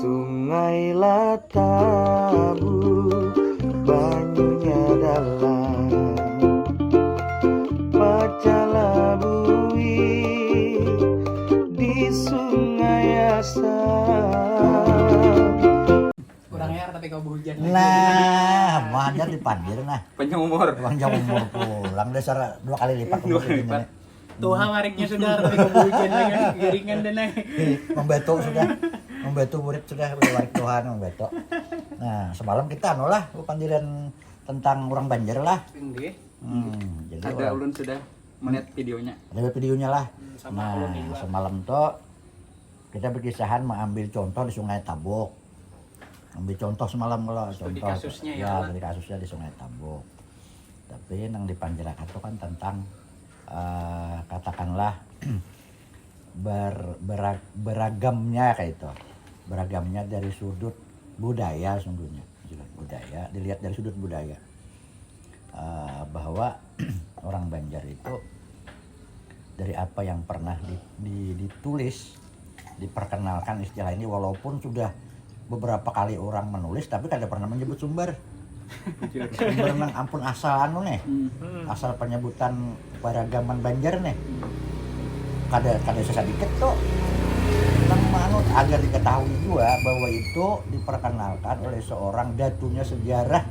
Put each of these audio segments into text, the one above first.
Sungai Latabu banyunya dalam, pacalabui di Sungai Asam. Kurang air tapi kau hujan Nah, manjar dipanggil nah. Panjang umur. Panjang umur pulang dasar 2 kali lipat Dua umur kali ini. lipat. Tuh wariknya sudah tapi kau hujan lagi giringan dan naik. Membeto sudah. Membeto murid sudah warik Tuhan membeto. Nah, semalam kita lah pandiran tentang orang Banjar lah. Tinggi. Jadi Ada ulun sudah melihat videonya. ada videonya lah. Sama ulun Nah, juga. semalam tuh kita berkisahan mengambil contoh di Sungai Tabuk. Ambil contoh semalam kalau Studi contoh kasusnya ya, ya, Allah. studi kasusnya di Sungai Tabuk. Tapi yang dipanjarakan itu kan tentang katakanlah beragamnya kayak itu. Beragamnya dari sudut budaya sungguhnya. Budaya dilihat dari sudut budaya. Bahwa orang Banjar itu dari apa yang pernah ditulis, diperkenalkan istilah ini walaupun sudah beberapa kali orang menulis tapi kada pernah menyebut sumber. Sumber nang ampun asal anu nih. Asal penyebutan peragaman Banjar nih. Kada sedikit tuh. Nang manut agar diketahui juga bahwa itu diperkenalkan oleh seorang datunya sejarah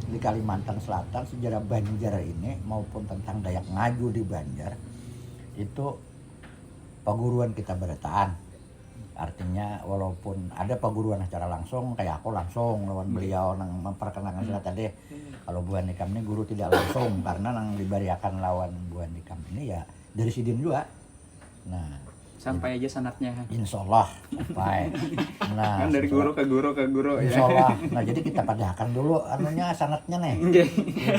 di Kalimantan Selatan, sejarah Banjar ini maupun tentang Dayak Ngaju di Banjar. Itu paguruan kita berataan. Artinya walaupun ada paguruan secara langsung kayak aku langsung lawan beliau nang memperkenalkan sila tadi. Kalau Buan Nikam ini guru tidak langsung karena nang dibariakan lawan Buan Nikam ini ya dari Sidin juga. Nah, Sampai aja sanatnya. insya Allah sampai. Nah, Kan dari guru ke guru ke guru ya. insya Allah. Nah, jadi kita padahkan dulu anunya sanatnya nih. Oke.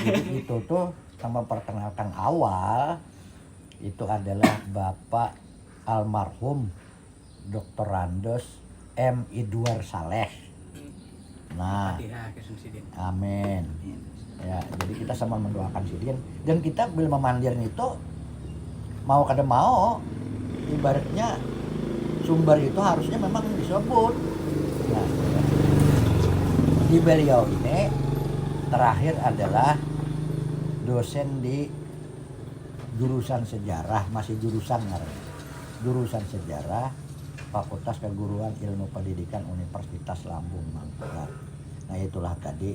Jadi itu tuh sama perkenalkan awal itu adalah Bapak almarhum Dr. Randos M. Idwar Saleh. Nah, Fatihah ke Sidin. amin. Ya, jadi kita sama mendoakan Sidin dan kita bila memandir itu mau kada mau ibaratnya sumber itu harusnya memang disebut. Nah, di beliau ini terakhir adalah dosen di jurusan sejarah, masih jurusan ngarannya. Jurusan sejarah Fakultas Keguruan Ilmu Pendidikan Universitas Lambung Mangkurat. Nah, itulah tadi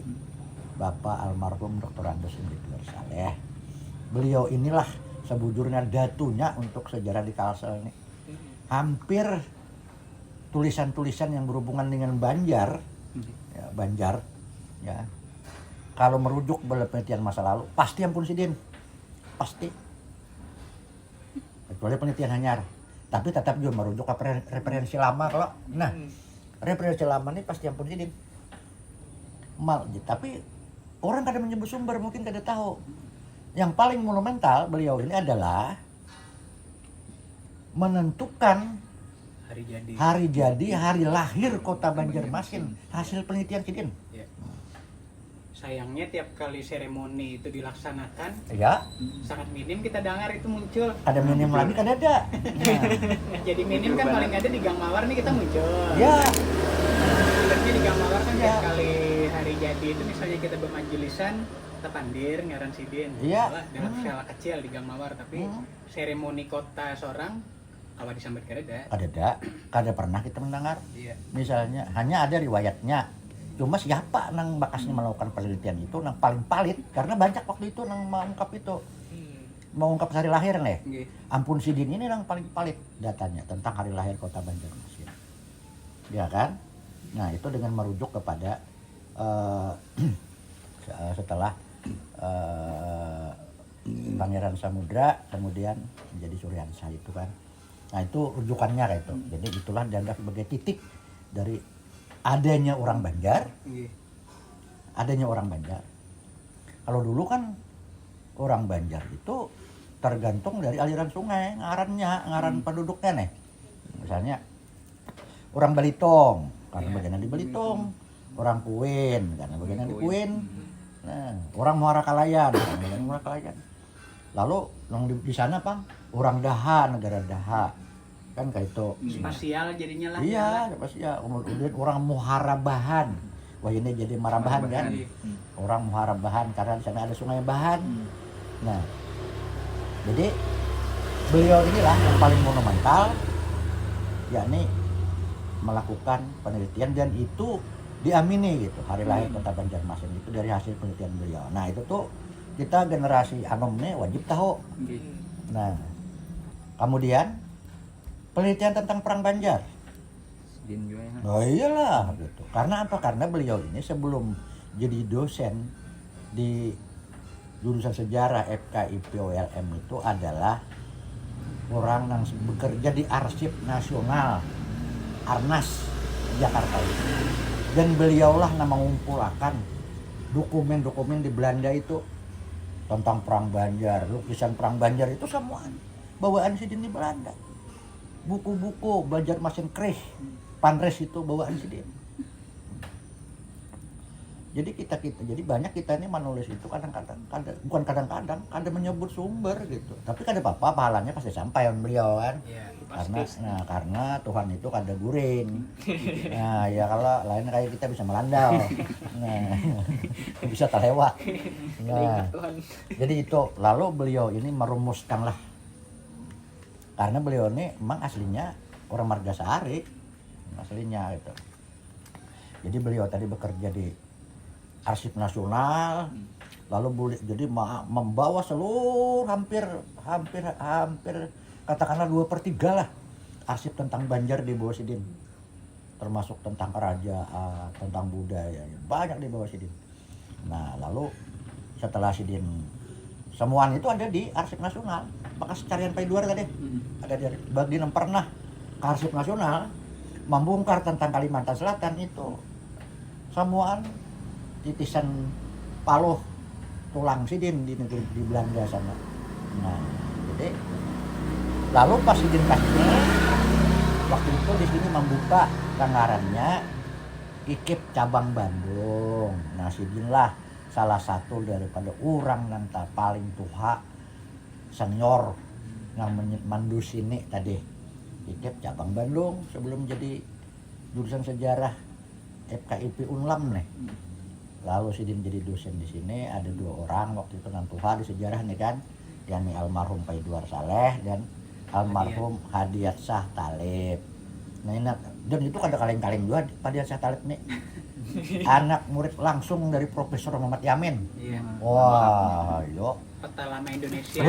Bapak almarhum Dr. Randos Idwar Saleh. Beliau inilah sebujurnya datunya untuk sejarah di Kalsel ini. Hampir tulisan-tulisan yang berhubungan dengan Banjar, ya, Banjar, ya. Kalau merujuk pada penelitian masa lalu, pasti ampun Sidin, pasti. Kecuali penelitian hanyar, tapi tetap juga merujuk ke referensi lama kalau. Nah, referensi lama ini pasti ampun Sidin. Tapi orang kada menyebut sumber, mungkin kada tahu. Yang paling monumental beliau ini adalah menentukan Hari jadi. hari jadi, hari lahir kota Banjarmasin hasil penelitian Sidin. Ya. Sayangnya tiap kali seremoni itu dilaksanakan Ya, sangat minim kita dengar itu muncul. ada minim lagi kan ada. Nah, Jadi minim kan paling ada di Gang Mawar nih kita muncul. ya, Sebenarnya di Gang Mawar kan Ya. tiap kali hari jadi itu misalnya kita bermajelisan kita pandir ngaran Sidin. Iya. Malah dengan skala kecil di Gang Mawar tapi Hmm. seremoni kota seorang awal disambut kada. kada pernah kita mendengar. Iya. Misalnya hanya ada riwayatnya. Cuma siapa nang bakasnya melakukan penelitian itu nang paling palit karena banyak waktu itu nang mengungkap itu. Mengungkap hari lahir nih. Nggih. Ampun Sidin ini yang paling palit datanya tentang hari lahir kota Banjarmasin. Ya kan? Nah, itu dengan merujuk kepada setelah Pangeran Samudra kemudian menjadi Suryansah itu kan. Nah, itu rujukannya kayak itu. Jadi itulah dianggap sebagai titik dari adanya orang Banjar. Nggih. Adanya orang Banjar. Kalau dulu kan orang Banjar itu tergantung dari aliran sungai, ngaran penduduknya nih. Misalnya orang Balitong, karena bagian di Balitong, orang Kuin, karena bagian di Kuin. Nah, orang Muara Kalayan, karena bagian Muara Kalayan. Lalu di sana Pang, orang Daha, negara Daha. kan kayak itu. Spasial jadinya lah. Iya, pasti ya. Kemudian orang muharabahan. Wah ini jadi marabahan kan. Orang muharabahan karena di sana ada sungai Bahan. Nah, jadi beliau inilah yang paling monumental, yakni melakukan penelitian dan itu diamini gitu. Hari lahir Kota Banjarmasin itu dari hasil penelitian beliau. Nah itu tuh kita generasi anom nih wajib tahu. Nah, kemudian penelitian tentang Perang Banjar. Sidin juga ya. Oh iyalah gitu. Karena apa? Karena beliau ini sebelum jadi dosen di jurusan sejarah FKIP ULM itu adalah orang yang bekerja di Arsip Nasional Arnas Jakarta itu. Dan beliaulah yang mengumpulkan dokumen-dokumen di Belanda itu tentang Perang Banjar, lukisan Perang Banjar itu semua bawaan Sidin di Belanda. Buku-buku Banjarmasin Kreeg, Panres itu bawaan Sidin. Jadi jadi banyak kita ini menulis itu kadang-kadang menyebut sumber gitu. Tapi kada apa-apa pahalanya pasti sampai on beliau kan. Iya, Karena Tuhan itu kada guring. Nah, ya kalau lain kayak kita bisa melandau. Nah, bisa terlewat. Nah, jadi itu lalu beliau ini merumuskanlah. Karena beliau ini memang aslinya orang Margasari. Aslinya itu. Jadi beliau tadi bekerja di Arsip Nasional, lalu jadi membawa seluruh hampir katakanlah 2/3 lah arsip tentang Banjar di bawah Sidin, termasuk tentang kerajaan, tentang budaya, banyak di bawah Sidin. Nah lalu setelah Sidin semuaan itu ada di Arsip Nasional, bekas carian Paiduar tadi ada di bagian yang pernah ke Arsip Nasional membongkar tentang Kalimantan Selatan itu semuaan titisan paloh tulang Sidin di negeri di Belanda sana. Nah, jadi lalu pas Sidin kasihnya waktu itu di sini membuka anggarannya IKIP cabang Bandung. Nah, Sidin lah salah satu daripada orang yang paling tua senior yang mandu sini tadi IKIP cabang Bandung sebelum jadi jurusan sejarah FKIP Unlam nih. Lalu Sidin jadi dosen di sini, ada 2 orang waktu itu nan tua di sejarah nih kan, yakni almarhum Paiduar Saleh dan almarhum Hadiat Shah Talib. Nah ini, dan itu ada kaleng-kaleng juga Hadiat Shah Talib nih. Anak murid langsung dari Profesor Muhammad Yamin. Iya. Wah, yo. Peta lama Indonesia.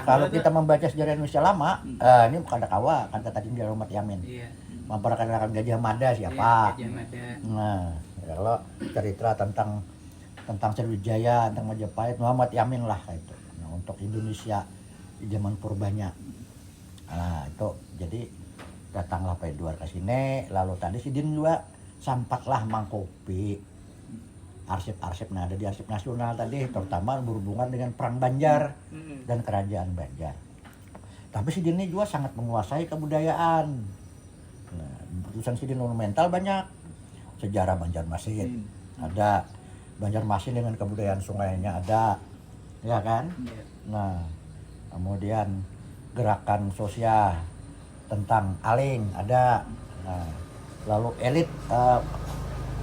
Kalau kita membaca sejarah Indonesia lama, ini bukan kawa, kan kata tadi Muhammad Yamin. Iya. Memperkenalkan Gajah Mada siapa? Iya, Gajah Mada. Nah, kalau cerita tentang Sriwijaya, tentang Majapahit, Muhammad Yamin lah itu. Nah, untuk Indonesia di zaman purbanya. Nah, itu jadi datanglah Paiduar ke sini, lalu tadi Sidin juga sampatlah mangkopi arsip-arsip. Nah, ada di Arsip Nasional tadi, terutama berhubungan dengan Perang Banjar dan Kerajaan Banjar. Tapi Sidin ini juga sangat menguasai kebudayaan. Nah, tulisan Sidin monumental banyak. Sejarah Banjarmasin ada, Banjarmasin dengan kebudayaan sungainya ada, ya kan? Nah, kemudian gerakan sosial tentang Aling ada. Nah, lalu elit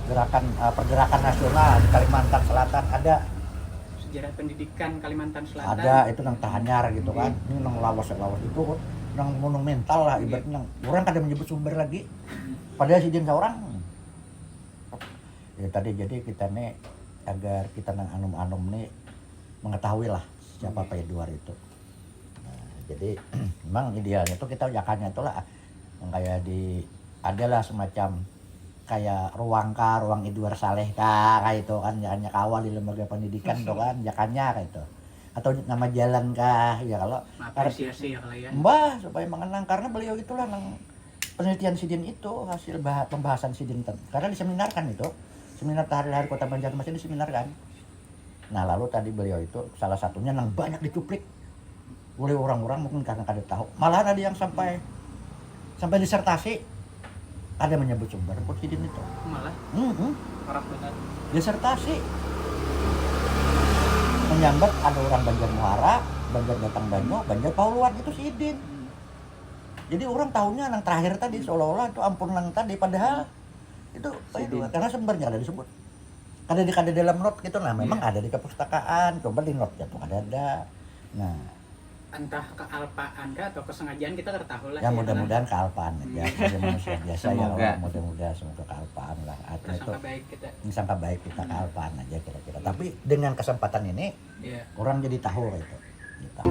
pergerakan nasional di Kalimantan Selatan ada. Sejarah pendidikan Kalimantan Selatan Ada, itu nang Tahanyar gitu kan. Ini nang lawas itu nang monumental lah ibaratnya. Orang kada menyebut sumber lagi. Padahal Sidin seorang. Ya tadi jadi kita nih agar kita nang anom-anom nih mengetahui lah siapa Paiduar itu. Nah, jadi memang idealnya tuh kita yakannya itu lah yang kayak adalah semacam kayak ruang Paiduar Saleh kayak itu kan, jakannya kawal di lembaga pendidikan tuh kan jakannya kayak itu, atau nama jalan kah ya kalau apresiasi ya kalau ya mbah supaya mengenang, karena beliau itulah yang penelitian Sidin itu hasil pembahasan Sidin karena diseminarkan itu seminar hari-hari Kota Banjarmasin diseminarkan. Nah lalu tadi beliau itu salah satunya yang banyak dicuplik oleh orang-orang mungkin karena kada tahu, malah ada yang sampai disertasi ada menyebut sumber Sidin itu malah parah banget disertasi menyambat ada orang Banjar Muara, Banjar Batang Banyu, Banjar Pauluan itu Sidin. Jadi orang tahunya yang terakhir tadi seolah-olah itu ampun nang tadi, padahal itu karena sumbernya ada disebut. Ada dalam not gitu, nah memang ada di kepustakaan, coba di not tuh ada. Nah, entah kealpaan kah atau kesengajaan kita nggak tahu lah ya mudah-mudahan kealpaan aja, sebagai manusia biasa ya Semoga. Allah, mudah-mudahan semoga kealpaan lah. Atau itu prasangka baik kita. sangka baik kita kealpaan aja kira-kira. Tapi dengan kesempatan ini Iya. orang jadi tahu itu. Gitu.